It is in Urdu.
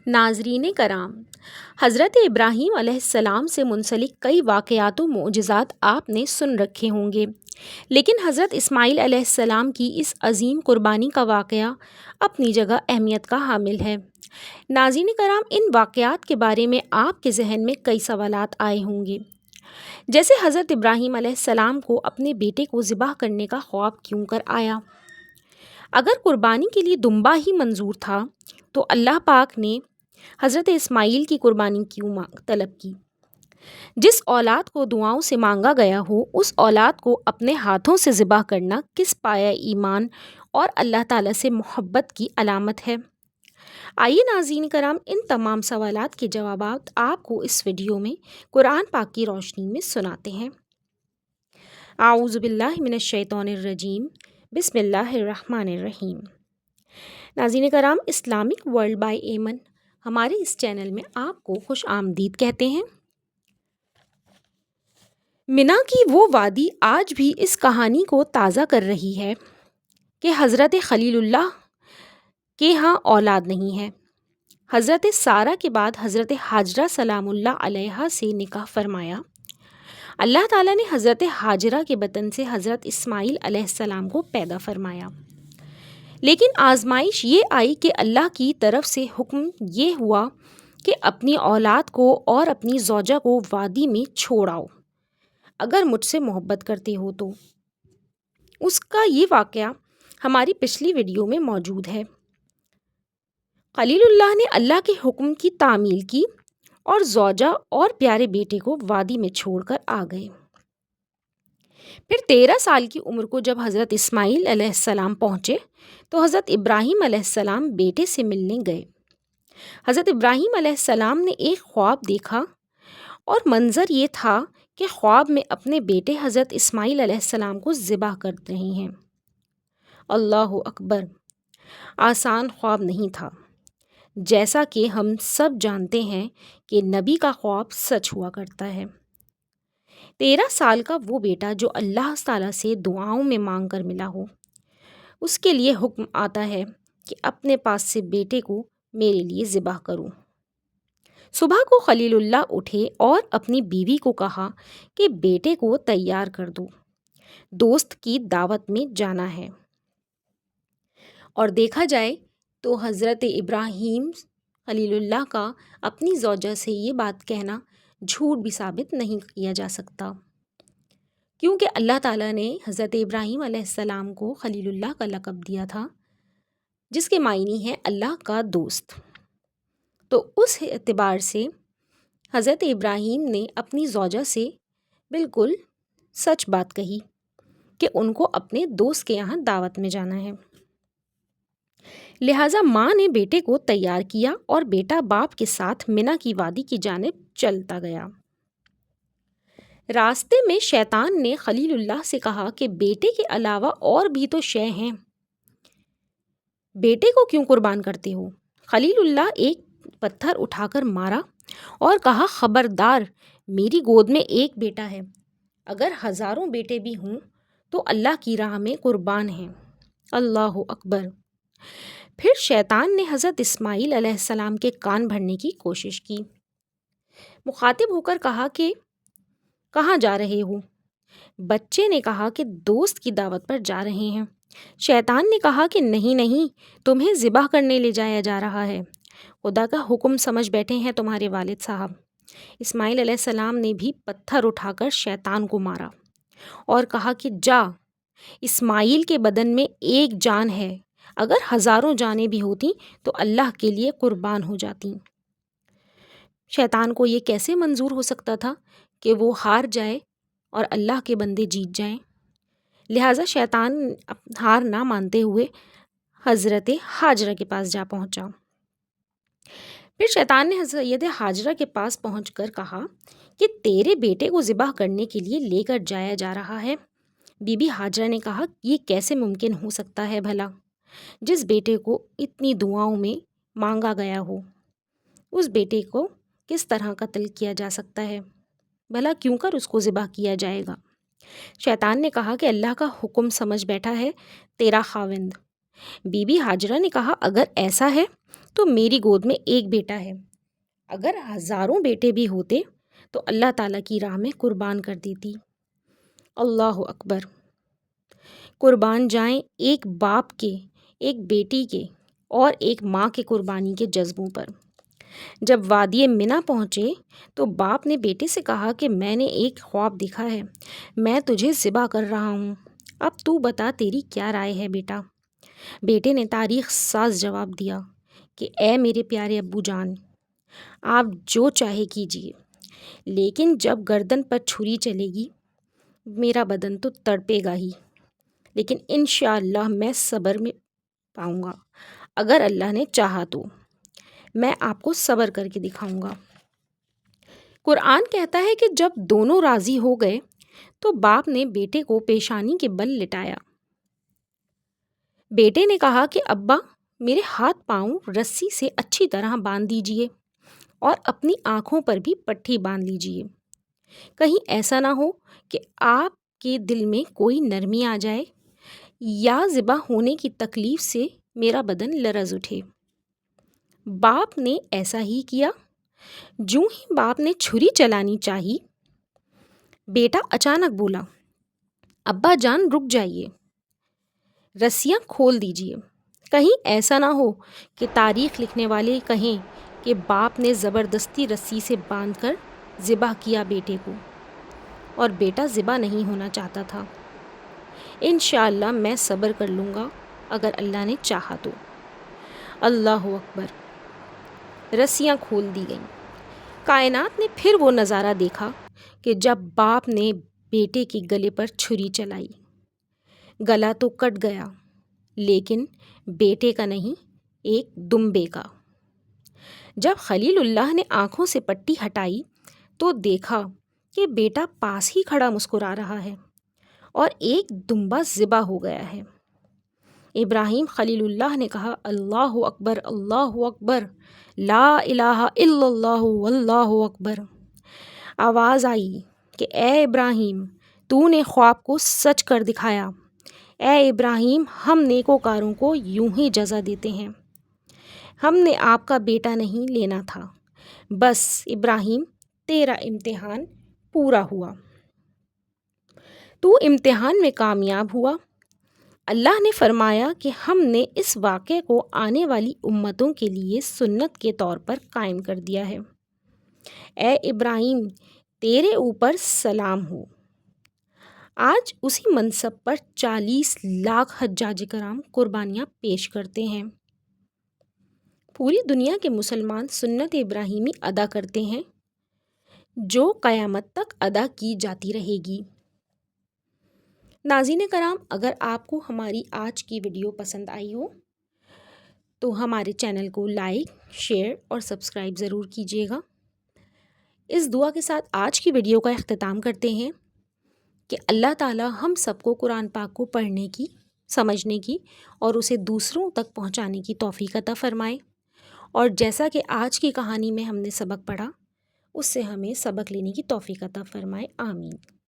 ناظرین کرام، حضرت ابراہیم علیہ السلام سے منسلک کئی واقعات و معجزات آپ نے سن رکھے ہوں گے، لیکن حضرت اسماعیل علیہ السلام کی اس عظیم قربانی کا واقعہ اپنی جگہ اہمیت کا حامل ہے۔ ناظرین کرام، ان واقعات کے بارے میں آپ کے ذہن میں کئی سوالات آئے ہوں گے، جیسے حضرت ابراہیم علیہ السلام کو اپنے بیٹے کو ذبح کرنے کا خواب کیوں کر آیا؟ اگر قربانی کے لیے دمبا ہی منظور تھا تو اللہ پاک نے حضرت اسماعیل کی قربانی کیوں طلب کی؟ جس اولاد کو دعاؤں سے مانگا گیا ہو، اس اولاد کو اپنے ہاتھوں سے ذبح کرنا کس پایہ ایمان اور اللہ تعالیٰ سے محبت کی علامت ہے؟ آئیے ناظرین کرام، ان تمام سوالات کے جوابات آپ کو اس ویڈیو میں قرآن پاک کی روشنی میں سناتے ہیں۔ اعوذ باللہ من الشیطان الرجیم، بسم اللہ الرحمن الرحیم۔ ناظرین کرام، اسلامک ورلڈ بائی ایمن ہمارے اس چینل میں آپ کو خوش آمدید کہتے ہیں۔ منا کی وہ وادی آج بھی اس کہانی کو تازہ کر رہی ہے کہ حضرت خلیل اللہ کے ہاں اولاد نہیں ہے۔ حضرت سارہ کے بعد حضرت ہاجرہ سلام اللہ علیہا سے نکاح فرمایا۔ اللہ تعالیٰ نے حضرت ہاجرہ کے بطن سے حضرت اسماعیل علیہ السلام کو پیدا فرمایا، لیکن آزمائش یہ آئی کہ اللہ کی طرف سے حکم یہ ہوا کہ اپنی اولاد کو اور اپنی زوجہ کو وادی میں چھوڑ آؤ اگر مجھ سے محبت کرتے ہو تو۔ اس کا یہ واقعہ ہماری پچھلی ویڈیو میں موجود ہے۔ خلیل اللہ نے اللہ کے حکم کی تعمیل کی اور زوجہ اور پیارے بیٹے کو وادی میں چھوڑ کر آ گئے۔ پھر 13 سال کی عمر کو جب حضرت اسماعیل علیہ السلام پہنچے تو حضرت ابراہیم علیہ السلام بیٹے سے ملنے گئے۔ حضرت ابراہیم علیہ السلام نے ایک خواب دیکھا اور منظر یہ تھا کہ خواب میں اپنے بیٹے حضرت اسماعیل علیہ السلام کو ذبح کر رہے ہیں۔ اللہ اکبر! آسان خواب نہیں تھا، جیسا کہ ہم سب جانتے ہیں کہ نبی کا خواب سچ ہوا کرتا ہے۔ 13 سال کا وہ بیٹا جو اللہ تعالیٰ سے دعاؤں میں مانگ کر ملا ہو، اس کے لیے حکم آتا ہے کہ اپنے پاس سے بیٹے کو میرے لیے ذبح کرو۔ صبح کو خلیل اللہ اٹھے اور اپنی بیوی کو کہا کہ بیٹے کو تیار کر دو، دوست کی دعوت میں جانا ہے۔ اور دیکھا جائے تو حضرت ابراہیم خلیل اللہ کا اپنی زوجہ سے یہ بات کہنا جھوٹ بھی ثابت نہیں کیا جا سکتا، کیونکہ اللہ تعالیٰ نے حضرت ابراہیم علیہ السلام کو خلیل اللہ کا لقب دیا تھا، جس کے معنی ہے اللہ کا دوست۔ تو اس اعتبار سے حضرت ابراہیم نے اپنی زوجہ سے بالکل سچ بات کہی کہ ان کو اپنے دوست کے یہاں دعوت میں جانا ہے۔ لہٰذا ماں نے بیٹے کو تیار کیا اور بیٹا باپ کے ساتھ منا کی وادی کی جانب چلتا گیا۔ راستے میں شیطان نے خلیل اللہ سے کہا کہ بیٹے کے علاوہ اور بھی تو شے ہیں، بیٹے کو کیوں قربان کرتے ہو؟ خلیل اللہ ایک پتھر اٹھا کر مارا اور کہا، خبردار، میری گود میں ایک بیٹا ہے، اگر ہزاروں بیٹے بھی ہوں تو اللہ کی راہ میں قربان ہیں۔ اللہ اکبر! پھر شیطان نے حضرت اسماعیل علیہ السلام کے کان بھرنے کی کوشش کی۔ مخاطب ہو کر کہا کہ کہاں جا رہے ہو؟ بچے نے کہا کہ دوست کی دعوت پر جا رہے ہیں۔ شیطان نے کہا کہ نہیں، تمہیں ذبح کرنے لے جایا جا رہا ہے، خدا کا حکم سمجھ بیٹھے ہیں تمہارے والد صاحب۔ اسماعیل علیہ السلام نے بھی پتھر اٹھا کر شیطان کو مارا اور کہا کہ جا، اسماعیل کے بدن میں ایک جان ہے، اگر ہزاروں جانیں بھی ہوتی تو اللہ کے لیے قربان ہو جاتی۔ شیطان کو یہ کیسے منظور ہو سکتا تھا کہ وہ ہار جائے اور اللہ کے بندے جیت جائیں؟ لہٰذا شیطان ہار نہ مانتے ہوئے حضرت ہاجرہ کے پاس جا پہنچا۔ پھر شیطان نے حضرت ہاجرہ کے پاس پہنچ کر کہا کہ تیرے بیٹے کو ذبح کرنے کے لیے لے کر جایا جا رہا ہے۔ بی بی ہاجرہ نے کہا، یہ کیسے ممکن ہو سکتا ہے بھلا؟ جس بیٹے کو اتنی دعاؤں میں مانگا گیا ہو، اس بیٹے کو کس طرح قتل کیا جا سکتا ہے؟ بھلا کیوں کر اس کو ذبح کیا جائے گا؟ شیطان نے کہا کہ اللہ کا حکم سمجھ بیٹھا ہے تیرا خاوند۔ بی بی ہاجرہ نے کہا، اگر ایسا ہے تو میری گود میں ایک بیٹا ہے، اگر ہزاروں بیٹے بھی ہوتے تو اللہ تعالیٰ کی راہ میں قربان کر دیتی۔ اللہ اکبر! قربان جائیں ایک باپ کے، ایک بیٹی کے اور ایک ماں کے قربانی کے جذبوں پر۔ جب وادی منی پہنچے تو باپ نے بیٹے سے کہا کہ میں نے ایک خواب دیکھا ہے، میں تجھے ذبح کر رہا ہوں، اب تو بتا تیری کیا رائے ہے بیٹا؟ بیٹے نے تاریخ ساز جواب دیا کہ اے میرے پیارے ابو جان، آپ جو چاہے کیجیے، لیکن جب گردن پر چھری چلے گی میرا بدن تو تڑپے گا ہی، لیکن انشاءاللہ میں صبر میں پاؤں گا، اگر اللہ نے چاہا تو میں آپ کو صبر کر کے دکھاؤں گا۔ قرآن کہتا ہے کہ جب دونوں راضی ہو گئے تو باپ نے بیٹے کو پیشانی کے بل لٹایا۔ بیٹے نے کہا کہ ابا، میرے ہاتھ پاؤں رسی سے اچھی طرح باندھ دیجئے اور اپنی آنکھوں پر بھی پٹھی باندھ لیجئے، کہیں ایسا نہ ہو کہ آپ کے دل میں کوئی نرمی آ جائے یا ذبح ہونے کی تکلیف سے میرا بدن لرز اٹھے۔ باپ نے ایسا ہی کیا۔ جوں ہی باپ نے چھری چلانی چاہی، بیٹا اچانک بولا، ابا جان رک جائیے، رسیاں کھول دیجیے، کہیں ایسا نہ ہو کہ تاریخ لکھنے والے کہیں کہ باپ نے زبردستی رسی سے باندھ کر ذبح کیا بیٹے کو، اور بیٹا ذبح نہیں ہونا چاہتا تھا۔ انشاءاللہ میں صبر کر لوں گا اگر اللہ نے چاہا تو۔ اللہ اکبر! رسیاں کھول دی گئیں۔ کائنات نے پھر وہ نظارہ دیکھا کہ جب باپ نے بیٹے کے گلے پر چھری چلائی، گلا تو کٹ گیا لیکن بیٹے کا نہیں، ایک دمبے کا۔ جب خلیل اللہ نے آنکھوں سے پٹی ہٹائی تو دیکھا کہ بیٹا پاس ہی کھڑا مسکرا رہا ہے اور ایک دمبا ذبح ہو گیا ہے۔ ابراہیم خلیل اللہ نے کہا، اللہ اکبر، اللہ اکبر، لا الہ الا اللہ واللہ اکبر۔ آواز آئی کہ اے ابراہیم، تو نے خواب کو سچ کر دکھایا۔ اے ابراہیم، ہم نیکوکاروں کو یوں ہی جزا دیتے ہیں، ہم نے آپ کا بیٹا نہیں لینا تھا، بس ابراہیم تیرا امتحان پورا ہوا، تو امتحان میں کامیاب ہوا۔ اللہ نے فرمایا کہ ہم نے اس واقعے کو آنے والی امتوں کے لیے سنت کے طور پر قائم کر دیا ہے۔ اے ابراہیم، تیرے اوپر سلام ہو۔ آج اسی منصب پر 40 لاکھ حجاج کرام قربانیاں پیش کرتے ہیں۔ پوری دنیا کے مسلمان سنت ابراہیمی ادا کرتے ہیں جو قیامت تک ادا کی جاتی رہے گی۔ ناظرین کرام، اگر آپ کو ہماری آج کی ویڈیو پسند آئی ہو تو ہمارے چینل کو لائک، شیئر اور سبسکرائب ضرور کیجیے گا۔ اس دعا کے ساتھ آج کی ویڈیو کا اختتام کرتے ہیں کہ اللہ تعالی ہم سب کو قرآن پاک کو پڑھنے کی، سمجھنے کی اور اسے دوسروں تک پہنچانے کی توفیق عطا فرمائے، اور جیسا کہ آج کی کہانی میں ہم نے سبق پڑھا، اس سے ہمیں سبق لینے کی توفیق عطا فرمائے۔ آمین۔